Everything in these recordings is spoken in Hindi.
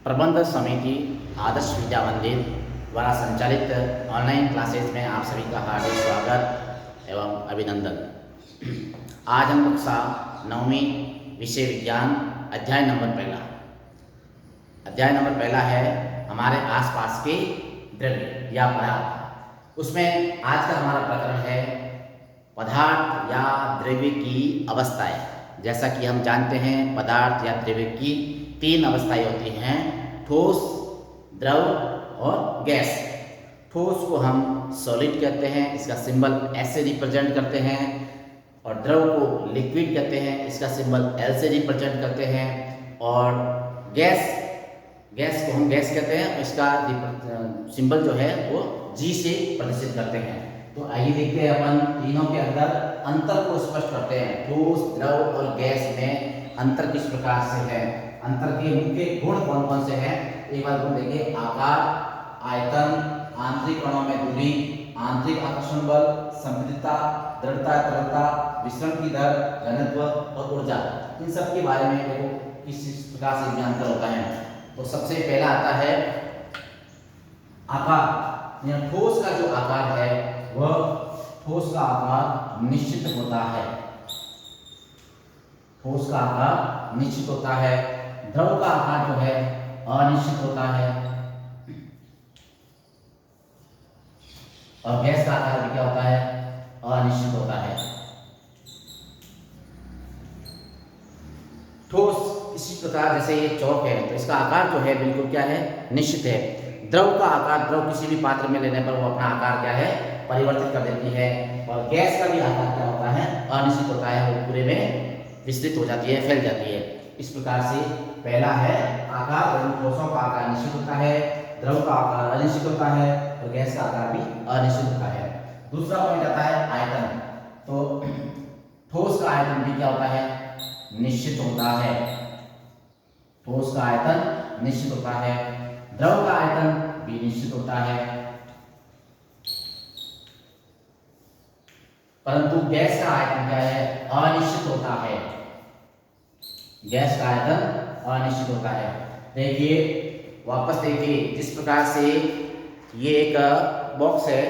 प्रबंध समिति आदर्श विद्या मंदिर द्वारा संचालित ऑनलाइन क्लासेज में आप सभी का हार्दिक स्वागत एवं अभिनंदन। आज हम कक्षा 9वीं विषय विज्ञान अध्याय नंबर पहला है हमारे आसपास के द्रव्य या पदार्थ। उसमें आज का हमारा प्रकरण है पदार्थ या द्रव्य की अवस्थाएं। जैसा कि हम जानते हैं पदार्थ या द्रव्य की 3 अवस्थाएं होती हैं, ठोस, द्रव और गैस। ठोस को हम सॉलिड कहते हैं, इसका सिंबल S से रिप्रेजेंट करते हैं, और द्रव को लिक्विड कहते हैं, इसका सिंबल L से रिप्रेजेंट करते हैं, और गैस को हम गैस कहते हैं, इसका सिंबल जो है वो G से प्रदर्शित करते हैं। तो आइए देखते हैं अपन तीनों के अंदर अंतर को स्पष्ट करते हैं। ठोस, द्रव और गैस में अंतर किस प्रकार से है, अंतर के मुख्य गुण कौन कौन से हैं, एक बार गुण देखिए। आकार, आयतन, आंतरिक कणों में दूरी, आंतरिक आकर्षण बल, संपीड़ितता, दृढ़ता, तरलता, विसरण की दर, घनत्व और ऊर्जा। इन सब के बारे में देखो किस प्रकार से अंतर होता है। तो सबसे पहला आता है आकार। यह ठोस का जो आकार है वह ठोस का आकार निश्चित होता है। ठोस का आकार निश्चित होता है। द्रव का आकार जो है अनिश्चित होता है, और गैस का आकार भी क्या होता है, अनिश्चित होता है। ठोस इसी प्रकार जैसे ये चौक है तो इसका आकार जो है बिल्कुल क्या है, निश्चित है। द्रव का आकार, द्रव किसी भी पात्र में लेने पर वो अपना आकार क्या है, परिवर्तित कर देती है। और गैस का भी आकार क्या होता है, अनिश्चित होता है, वो पूरे में विस्तृत हो जाती है, फैल जाती है। इस प्रकार से पहला है आकार। ठोसों का आकार निश्चित होता है, द्रव का आकार अनिश्चित होता है, और गैस का आकार भी अनिश्चित होता है। दूसरा पॉइंट आता है आयतन। तो ठोस का आयतन भी क्या होता है, निश्चित होता है। ठोस का आयतन निश्चित होता है, द्रव का आयतन भी निश्चित होता है, परंतु गैस का आयतन क्या है, अनिश्चित होता है। गैस का आयतन अनिश्चित होता है। देखिए वापस देखिए, जिस प्रकार से ये एक बॉक्स है,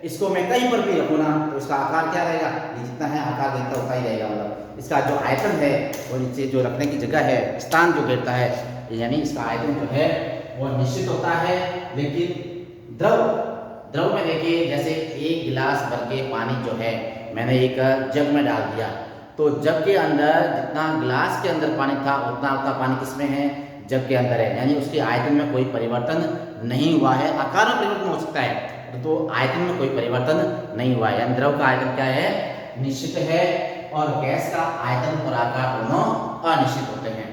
इसको मैं कहीं पर भी रखूँ ना तो इसका आकार क्या रहेगा, ये जितना है आकार देखता होता ही रहेगा। मतलब इसका जो आयतन है और नीचे जो रखने की जगह है, स्थान जो घेरता है, यानी इसका आयतन जो है वो निश्चित होता है। लेकिन द्रव में देखिए, जैसे एक गिलास भर के पानी जो है मैंने एक जग में डाल दिया, तो जग के अंदर जितना गिलास के अंदर पानी था उतना पानी किसमें है, जग के अंदर है। यानी उसके आयतन में कोई परिवर्तन नहीं हुआ है। आकार में परिवर्तन हो सकता है तो आयतन में कोई परिवर्तन नहीं हुआ है। यानी द्रव का आयतन क्या है, निश्चित है, और गैस का आयतन और आकार दोनों अनिश्चित होते हैं।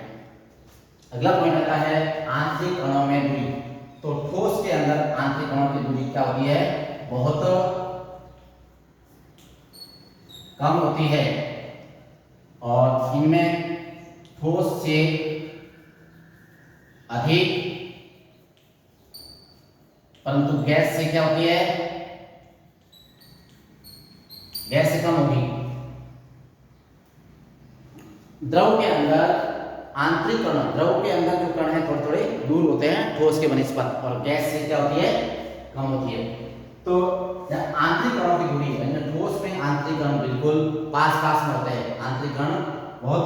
अगला पॉइंट आता है आंतरिक कणों में दूरी। तो ठोस के अंदर आंतरिक कणों की दूरी क्या होती है, बहुत कम होती है, और इनमें ठोस से अधिक, परंतु गैस से क्या होती है, गैस से कम होगी। द्रव के अंदर आंतरिक कण, द्रव के अंदर जो कण है थोड़े थोड़े दूर होते हैं ठोस के बनिस्पत, और गैस से क्या होती है, कम होती है। तो आंतरिक कणों की दूरी, यानी ठोस में आंतरिक कण बिल्कुल पास पास में होते हैं। आंतरिक कण बहुत,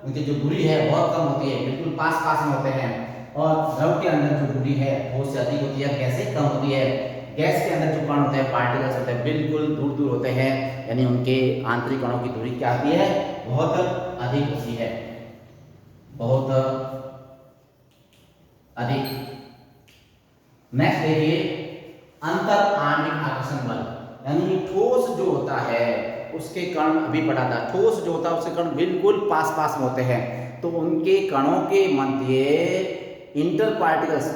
उनकी जो दूरी है बहुत कम होती है, बिल्कुल पास पास में होते हैं। और द्रव के अंदर जो दूरी है ठोस से अधिक होती है, गैस से कम होती है। गैस के अंदर जो कण होते हैं, पार्टिकल्स होते हैं, बिल्कुल दूर दूर होते हैं, यानी उनके आंतरिक कणों की दूरी क्या आती है, बहुत अधिक होती है, बहुत अधिक। नेक्स्ट देखिए अंतर आणविक आकर्षण बल। यानी ठोस जो होता है उसके कण, अभी पढ़ा था, ठोस जो होता है उसके कण बिल्कुल पास पास में होते हैं, तो उनके कणों के मध्य इंटर पार्टिकल्स,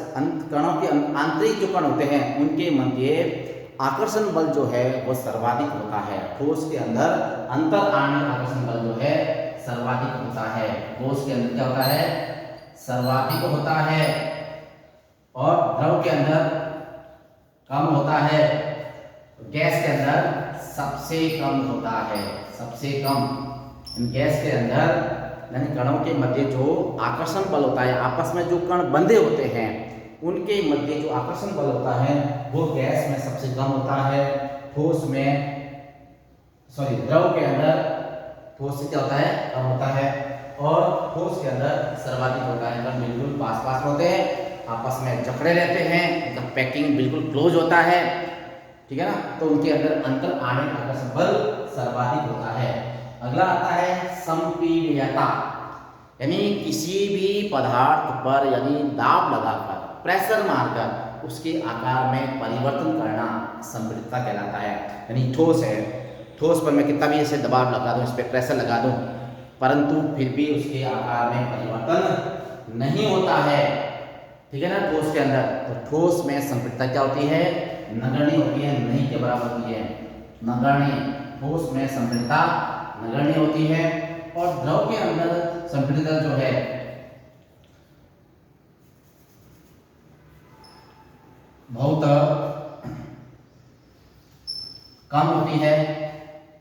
कणों के आंतरिक जो कण होते हैं उनके मध्य आकर्षण बल जो है वो सर्वाधिक होता है। ठोस के अंदर अंतर आणविक आकर्षण बल जो है सर्वाधिक होता है। ठोस के अंदर क्या होता है, सर्वाधिक होता है, और द्रव के अंदर कम होता है, गैस के अंदर सबसे कम होता है, सबसे कम। गैस के अंदर यानी कणों के मध्य जो आकर्षण बल होता है, आपस में जो कण बंधे होते हैं उनके मध्य जो आकर्षण बल होता है वो गैस में सबसे कम होता है, ठोस में द्रव के अंदर ठोस से क्या होता है, कम होता है, और ठोस के अंदर सर्वाधिक होता है। कण बिल्कुल पास पास होते हैं, आपस में जकड़े रहते हैं, उनका पैकिंग बिल्कुल क्लोज होता है, ठीक है ना, तो उनके अंदर अंतर आणविक आकर्षण बल सर्वाधिक होता है। अगला आता है संपीड्यता, यानी किसी भी पदार्थ पर यानी दाब लगाकर, प्रेशर मारकर उसके आकार में परिवर्तन करना संपीड्यता कहलाता है। यानी ठोस है, ठोस पर मैं कितना भी ऐसे दबाव लगा दूं, इस पर प्रेशर लगा दूं, परंतु फिर भी उसके आकार में परिवर्तन नहीं होता है, ठीक है ना, ठोस के अंदर। तो ठोस में संपीड्यता क्या होती है, नगण्य होती है, नहीं के बराबर होती है, नगण्य। ठोस में संपीड्यता नगण्य होती है, और द्रव के अंदर संपीड्यता जो है बहुत कम होती है,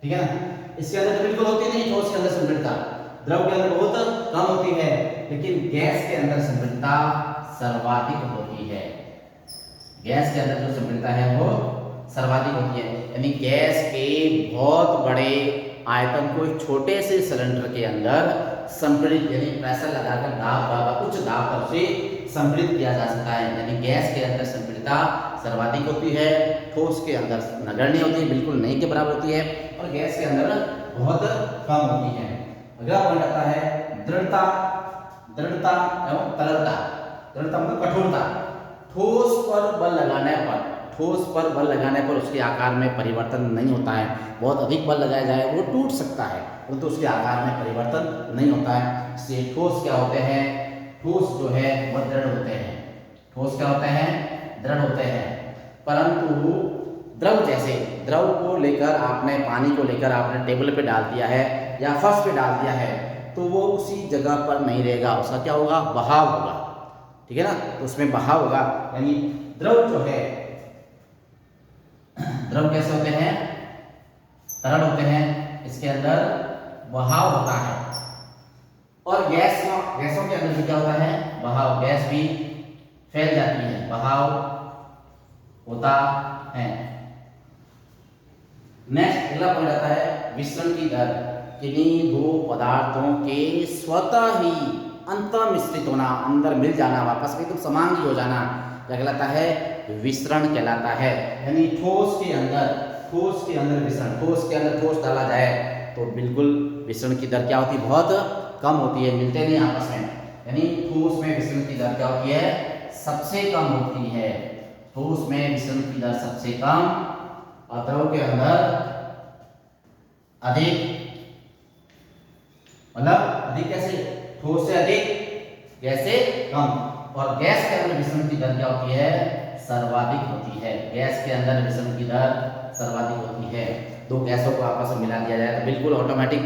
ठीक है ना। इसके अंदर तो बिल्कुल होती नहीं, ठोस के अंदर संपीड्यता, द्रव के अंदर बहुत कम होती है, लेकिन गैस के अंदर संपीड्यता सर्वाधिक होती है। गैस के अंदर जो संपीड्यता है वो सर्वाधिक होती है, यानी गैस के बहुत बड़े आयतन को एक छोटे से सिलेंडर के अंदर संपीड़ित यानी प्रेशर लगाकर दाब उच्च दाब पर से संपीड़ित किया जा सकता है। यानी गैस के अंदर संपीड़ितता सर्वाधिक होती है, ठोस के अंदर नगण्य होती है, बिल्कुल नहीं के बराबर होती है, और गैस के अंदर बहुत कम होती है। अगला पॉइंट आता है दृढ़ता, दृढ़ता एवं तरलता। दृढ़ता मतलब कठोरता, ठोस पर बल लगाने पर, ठोस पर बल लगाने पर उसके आकार में परिवर्तन नहीं होता है। बहुत अधिक बल लगाया जाए वो टूट सकता है, परंतु उसके आकार में परिवर्तन नहीं होता है। इससे ठोस क्या होते हैं, ठोस जो है वह दृढ़ होते हैं। ठोस क्या होते हैं, दृढ़ होते हैं, परंतु द्रव जैसे द्रव को लेकर आपने, पानी को लेकर आपने टेबल पे डाल दिया है या फर्श पे डाल दिया है, तो वो उसी जगह पर नहीं रहेगा, उसका क्या होगा, बहाव होगा, ठीक है ना, तो उसमें बहाव होगा। यानी द्रव जो है, द्रव कैसे होते हैं, तरल होते हैं, इसके अंदर बहाव होता है, और गैसों के अंदर भी क्या होता है, बहाव, गैस भी फैल जाती है, बहाव होता है। नेक्स्ट अगला पॉइंट आता है विसरण की दर, किन्हीं दो पदार्थों के स्वतः ही अंतर मिश्रित होना, अंदर मिल जाना, वापस में तो समांगी हो जाना, क्या कहलाता है, विसरण कहलाता है। यानी ठोस के अंदर विसरण, ठोस के अंदर ठोस डाला जाए तो बिल्कुल विसरण की दर क्या होती है, बहुत कम होती है, मिलते नहीं आपस में। यानी ठोस में विसरण की दर क्या होती है, सबसे कम होती है। ठोस में विसरण की दर सबसे कम, और द्रव के अंदर अधिक, मतलब अधिक कैसे, ठोस से अधिक, गैस से कम, और गैस के अंदर विसरण की दर क्या होती है, सर्वाधिक होती है। गैस के अंदर विसरण की दर सर्वाधिक होती है। दो गैसों को आपस में मिला दिया जाए तो बिल्कुल ऑटोमेटिक,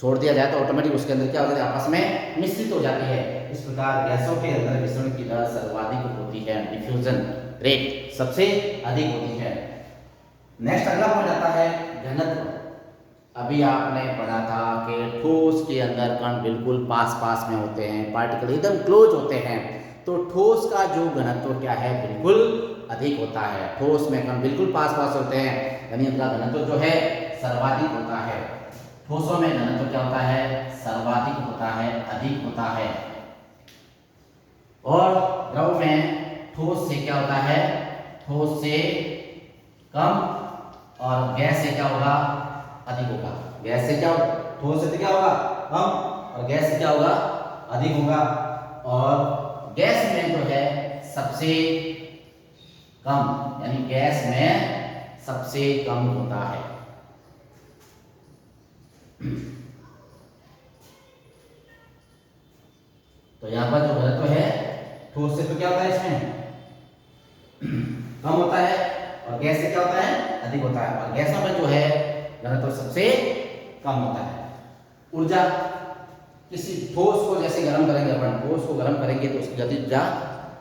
छोड़ दिया जाए तो ऑटोमेटिक उसके अंदर क्या होता है, आपस में मिश्रित हो जाती है। इस प्रकार गैसों के अंदर विसरण की दर सर्वाधिक होती है, डिफ्यूजन रेट सबसे अधिक होती है। नेक्स्ट अगला पॉइंट आता है घनत्व। अभी आपने पढ़ा था कि ठोस के अंदर कण बिल्कुल पास पास में होते हैं, पार्टिकल एकदम क्लोज होते हैं, तो ठोस का जो घनत्व क्या है, बिल्कुल अधिक होता है। ठोस में कण बिल्कुल पास पास होते हैं, यानी उनका घनत्व जो है सर्वाधिक होता है। ठोसों में घनत्व क्या होता है, सर्वाधिक होता है, अधिक होता है। और द्रव में ठोस से क्या होता है, ठोस से कम, और गैस से क्या होगा, अधिक होगा। गैस से क्या होगा, ठोस से क्या होगा, कम, और गैस से क्या होगा, अधिक होगा। और गैस में जो है सबसे कम, यानी गैस में सबसे कम होता है। तो यहां पर जो घनत्व है ठोस से तो क्या होता है, इसमें कम होता है, और गैस से क्या होता है, अधिक होता है। और गैसों में जो है घनत्व सबसे कम होता है। ऊर्जा, किसी ठोस को जैसे गर्म करेंगे अपन, ठोस को गर्म करेंगे तो उसकी गतिज ऊर्जा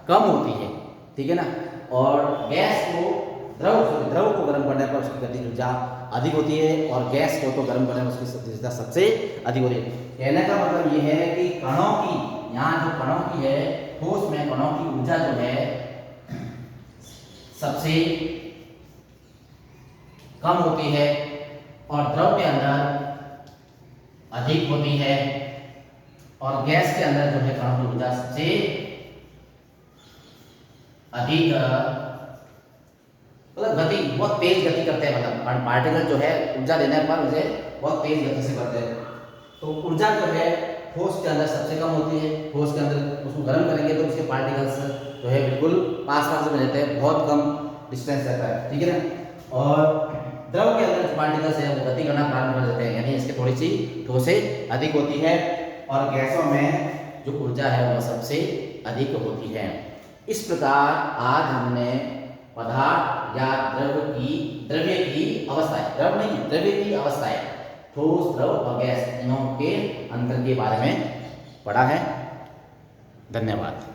कम होती है, ठीक है ना, और गैस को द्रव को गर्म करने पर उसकी गतिज ऊर्जा अधिक होती है और गैस को तो गर्म करने में उसकी तीव्रता सबसे अधिक होती है। कहने का मतलब ये है कि कणों की, यहाँ जो कणों की है, ठोस में कणों की ऊर्जा जो है सबसे कम होती है और द्रव के अंदर अधिक होती है और गैस के अंदर जो है कणों की ऊर्जा सबसे अधिक, मतलब गति बहुत तेज गति करते हैं, मतलब पार्टिकल जो है ऊर्जा देने पर उसे बहुत तेज गति से करते हैं। तो ऊर्जा जो है ठोस के अंदर सबसे कम होती है, ठोस के अंदर उसको गर्म करेंगे तो उसके पार्टिकल्स जो है बिल्कुल पास पास में रहते हैं, बहुत कम डिस्टेंस रहता है, ठीक है ना। और द्रव के अंदर जो पार्टिकल्स है वो गति करना प्रारंभ कर देते हैं, यानी इसकी थोड़ी सी ठोसें अधिक होती है और गैसों में जो ऊर्जा है वह सबसे अधिक होती है। इस प्रकार आज हमने पदार्थ या द्रव्य की अवस्थाएं, द्रव नहीं द्रव्य की अवस्थाएं, ठोस, द्रव और गैस, तीनों के अंतर के बारे में पढ़ा है। धन्यवाद।